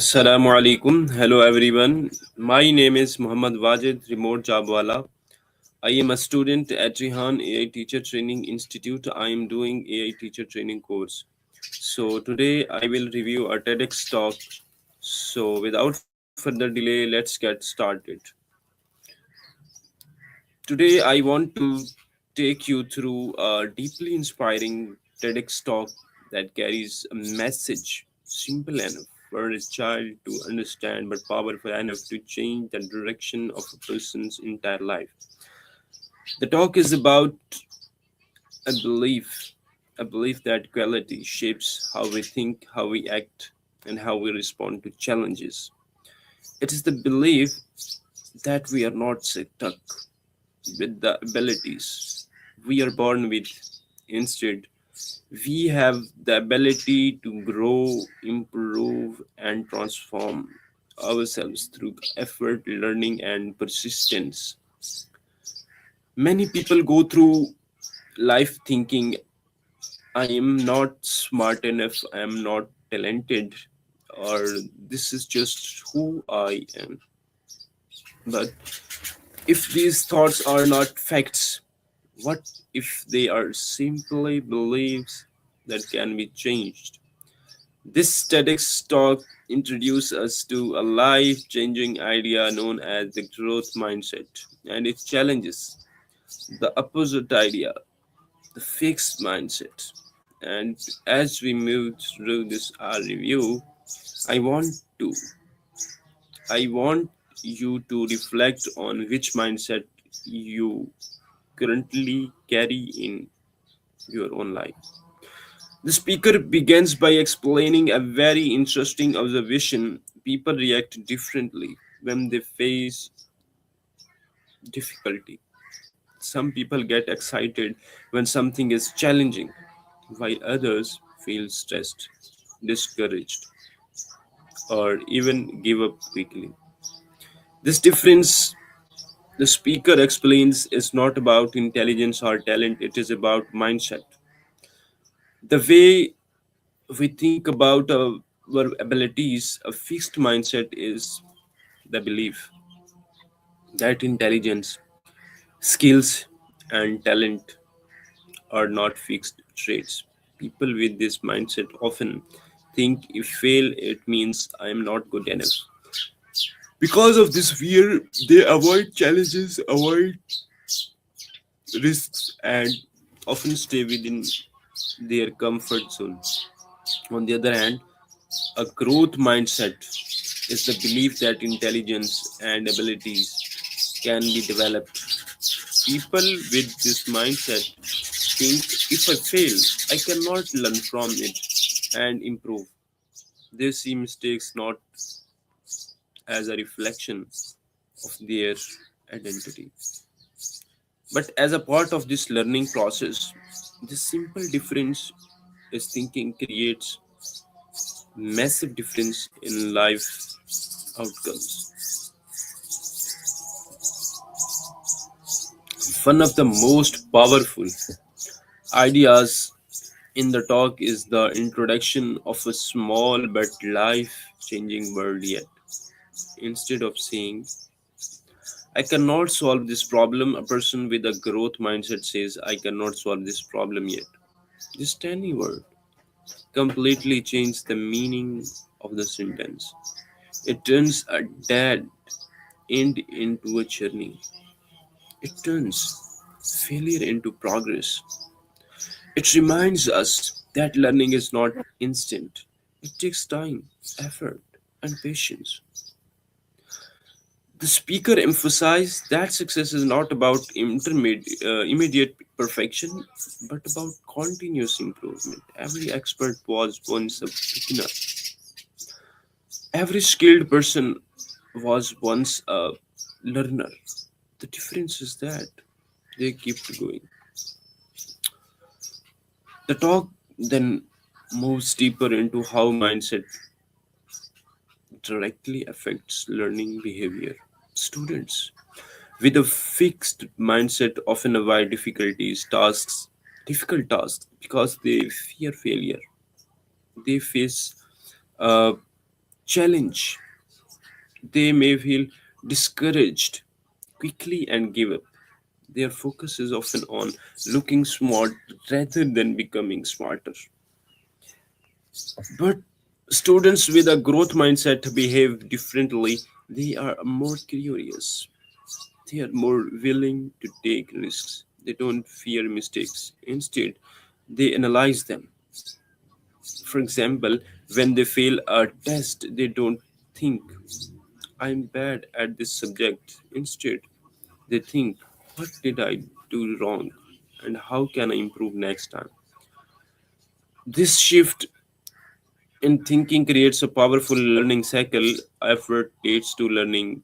Assalamu alaikum. Hello everyone. My name is Muhammad Wajid Remote Jabwala. I am a student at Rihan AI Teacher Training Institute. I am doing AI Teacher Training course. So today I will review a TEDx talk. So without further delay, let's get started. Today I want to take you through a deeply inspiring TEDx talk that carries a message simple enough for a child to understand but powerful enough to change the direction of a person's entire life. The talk is about a belief, a belief that quality shapes how we think, how we act, and how we respond to challenges. It is the belief that we are not stuck with the abilities we are born with. Instead, we have the ability to grow, improve, and transform ourselves through effort, learning, and persistence. Many people go through life thinking, I am not smart enough, I am not talented, or this is just who I am. But if these thoughts are not facts, what if they are simply beliefs that can be changed? This TEDx talk introduces us to a life changing idea known as the growth mindset, and it challenges the opposite idea, the fixed mindset. And as we move through this review, I want to I want you to reflect on which mindset you currently carry in your own life. The speaker begins by explaining a very interesting observation. People react differently when they face difficulty. Some people get excited when something is challenging, while others feel stressed, discouraged, or even give up quickly. This difference, the speaker explains, is not about intelligence or talent, it is about mindset. The way we think about our abilities, a fixed mindset is the belief that intelligence, skills, and talent are not fixed traits. People with this mindset often think if fail it means I am not good enough. Because of this fear, they avoid challenges, avoid risks, and often stay within their comfort zone. On the other hand, a growth mindset is the belief that intelligence and abilities can be developed. People with this mindset think if I fail, I cannot learn from it and improve. They see mistakes not as a reflection of their identity, but as a part of this learning process. This simple difference is thinking creates massive difference in life outcomes. One of the most powerful ideas in the talk is the introduction of a small but life changing word yet. Instead of saying, I cannot solve this problem, a person with a growth mindset says, I cannot solve this problem yet. This tiny word completely changes the meaning of the sentence. It turns a dead end into a journey. It turns failure into progress. It reminds us that learning is not instant. It takes time, effort, and patience. The speaker emphasized that success is not about immediate perfection, but about continuous improvement. Every expert was once a beginner. Every skilled person was once a learner. The difference is that they keep going. The talk then moves deeper into how mindset directly affects learning behavior. Students with a fixed mindset often avoid difficult tasks because they fear failure. They face uh, challenge, they may feel discouraged quickly and give up. Their focus is often on looking smart rather than becoming smarter. But students with a growth mindset behave differently. They are more curious. They are more willing to take risks. They don't fear mistakes. Instead, they analyze them. For example, when they fail a test, they don't think, I'm bad at this subject. Instead, they think, what did I do wrong? And how can I improve next time? This shift in thinking creates a powerful learning cycle. Effort leads to learning,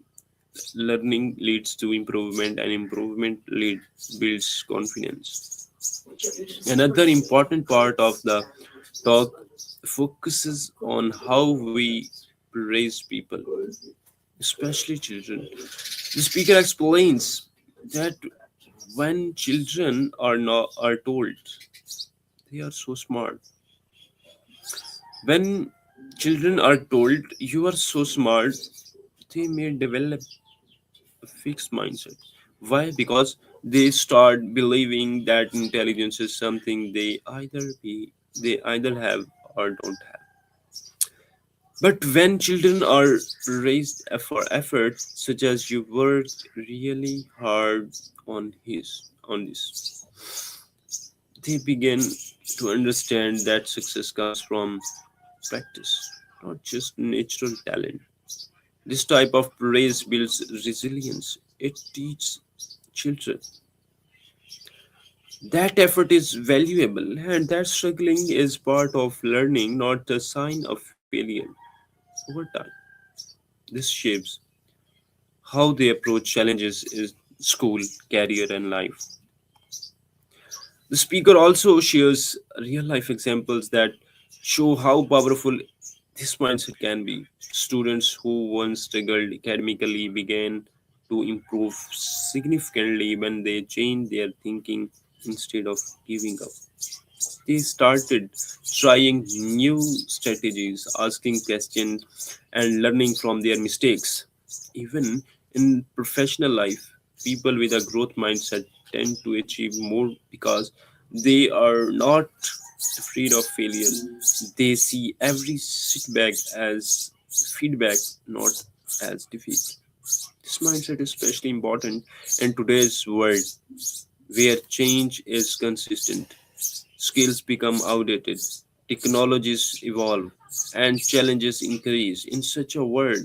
learning leads to improvement, and improvement builds confidence. Another important part of the talk focuses on how we raise people, especially children. The speaker explains that when children are told they are so smart, when children are told you are so smart, they may develop a fixed mindset. Why? Because they start believing that intelligence is something they either have or don't have. But when children are raised for effort, such as you worked really hard on this, they begin to understand that success comes from practice, not just natural talent. This type of praise builds resilience. It teaches children that effort is valuable and that struggling is part of learning, not a sign of failure. Over time, this shapes how they approach challenges in school, career, and life. The speaker also shares real life examples that show how powerful this mindset can be. Students who once struggled academically began to improve significantly when they changed their thinking instead of giving up. They started trying new strategies, asking questions, and learning from their mistakes. Even in professional life, people with a growth mindset tend to achieve more because they are not afraid of failure. They see every setback as feedback, not as defeat. This mindset is especially important in today's world where change is consistent. Skills become outdated, technologies evolve, and challenges increase. In such a world,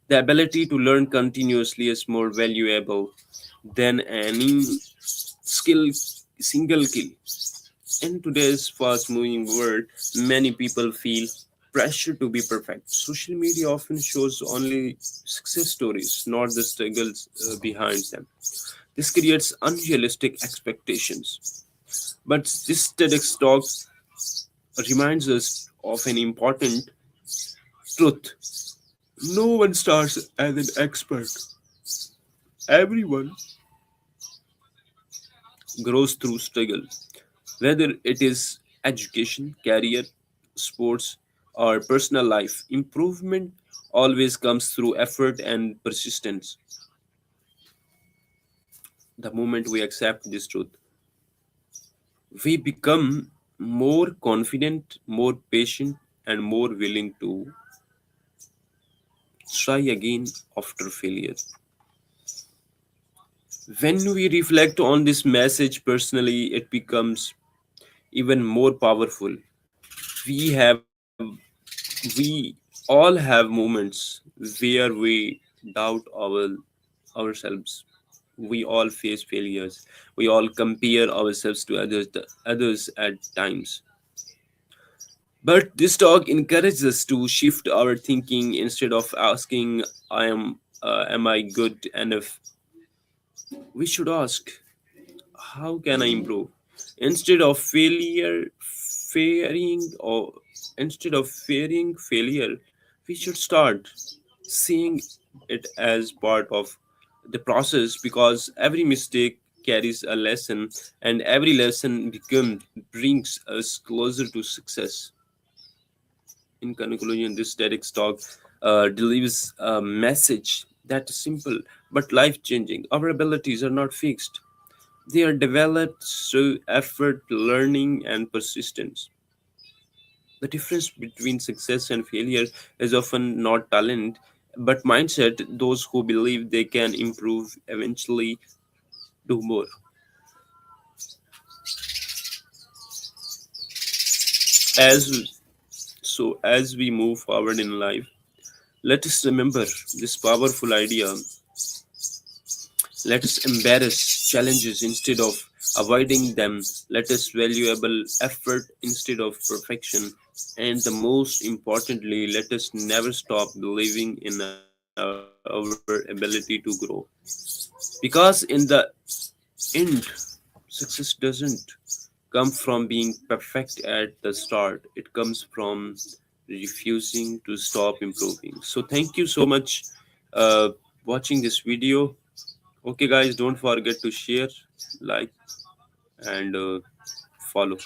the ability to learn continuously is more valuable than any skill single kill. In today's fast moving world, many people feel pressure to be perfect. Social media often shows only success stories, not the struggles behind them. This creates unrealistic expectations. But this TEDx talk reminds us of an important truth. No one starts as an expert. Everyone grows through struggle, whether it is education, career, sports, or personal life. Improvement always comes through effort and persistence. The moment we accept this truth, we become more confident, more patient, and more willing to try again after failure. When we reflect on this message personally, it becomes even more powerful. We have, we all have moments where we doubt ourselves. We all face failures. We all compare ourselves to others at times. But this talk encourages us to shift our thinking. Instead of asking, am I good enough? We should ask, how can I improve? Instead of fearing or instead of fearing failure, we should start seeing it as part of the process, because every mistake carries a lesson, and every lesson brings us closer to success. In conclusion, this TEDx talk delivers a message that is simple but life changing. Our abilities are not fixed, they are developed through effort, learning, and persistence. The difference between success and failure is often not talent, but mindset. Those who believe they can improve eventually do more. As as we move forward in life, let us remember this powerful idea. Let us embrace challenges instead of avoiding them. Let us valuable effort instead of perfection. And the most importantly, let us never stop believing in our ability to grow. Because in the end, success doesn't come from being perfect at the start. It comes from refusing to stop improving. So thank you so much uh, watching this video. Okay, guys, don't forget to share, like, and follow.